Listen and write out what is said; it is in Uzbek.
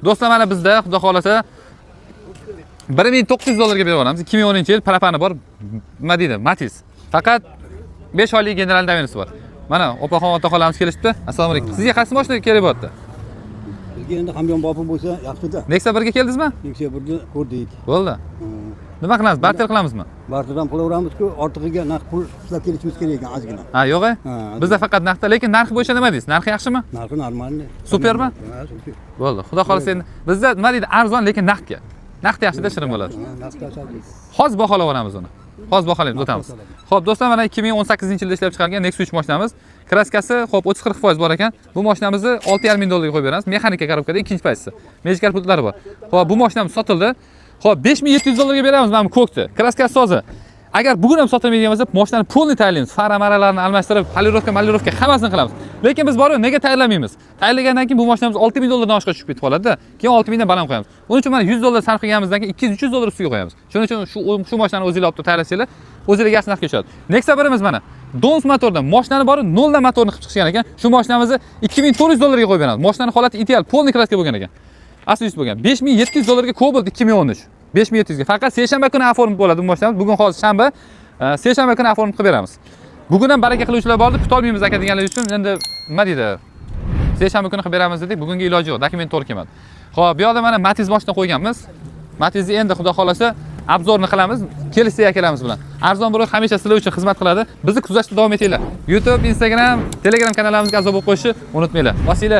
Do'stlar, mana bizda xudo xolasa 1900 dollarga berib olamiz. 2010-yil propani bor. Nima deydi? Matiz. Faqat 5 oylik general davenisi bor. Mana opaxon otaxonlarimiz kelishibdi. Assalomu alaykum. Sizga qaysi mashina kerak bo'lyapti? Bizga endi hamyon bopi bo'lsa yaxshi-da. Nexia 1 ga keldingizmi? Nexia 1 ga ko'rdik. Bo'ldi. Nima qilamiz? Barter qilamizmi? Barter ham qilaveramiz-ku, ortig'iga naqd pul ishlab kelishimiz kerak ekan ozgina. Ha, yo'q-a? Bizda faqat naqdda, lekin narxi bo'yicha nima deysiz? Narxi yaxshimi? Narxi normalniy. Supermi? Ha, super. Bo'ldi. Xudo xolasa endi bizda nima deydi? Arzon, lekin naqdga. Naqd yaxshida shirin bo'ladi. Naqdga asalmiz. Hozir baholab olamiz uni. Hozir baholaymiz, o'tamiz. Xo'p, do'stlar, mana 2018-yilda ishlab chiqarilgan Nexus 3 mashinamiz. Kraskasi xo'p 30-40% bor ekan. Bu mashinamizni 6,5 ming dollarga qo'yib beramiz. Mexanika korobkada ikkinchi paysisi. Mejikar pultlari bor. Xo'p, bu mashinamiz sotildi. Xo'p, 5700 dollarga beramiz mana bu ko'kni. Kraskasi toza. Agar bugun ham sotilmaydigan bo'lsa, mashinani polni tayyorlaymiz. Fara-maralarni almashtirib, polirovka hamasini qilamiz. Lekin biz borib nega tayyorlamaymiz? Tayyorlagandan keyin bu mashinamiz 6000 dollardan oshga tushib ketib qoladi-da. Keyin 6000 dan baland qo'yamiz. Buning uchun mana 100 dollar sarf qilganimizdan keyin 200-300 dollar ustiga qo'yamiz. Shuning uchun shu mashinani o'zingizlar olib tayyorlasanglar, o'zingizlarga yaxshi narxga tushadi. Nexia 1imiz mana Dons motordan mashinani borib 0 dan motorni qilib chiqishgan ekan. Shu mashinamizni 2400 dollarga qo'yib beramiz. Mashinani holati ideal, polni kraska bo'lgan ekan. Asli bo'lgan. 5700 dollarga Cobalt 2013. 5700 ga. Faqat seshanba kuni oformib bo'ladi bu mashinamiz. Bugun hozir shanba, seshanba kuni oformib qilib beramiz. Bugun ham baraka qiluvchilar bordi, kutolmaymiz aka deganlar uchun endi nima deydi? Seshanba kuni qilib beramiz dedik. Bugungi iloji yo'q, dokument to'g'ri kelmadi. Xo'p, bu yoqda mana Matiz mashina qo'yganmiz. Matizni endi xudo xolasa obzorni qilamiz, kelishsak akalamiz bilan. Arzon bo'roq hamisha sizlar uchun xizmat qiladi. Bizni kuzatishda davom etinglar. YouTube, Instagram, Telegram kanallarimizga a'zo bo'lib qo'yishni unutmanglar. Vasila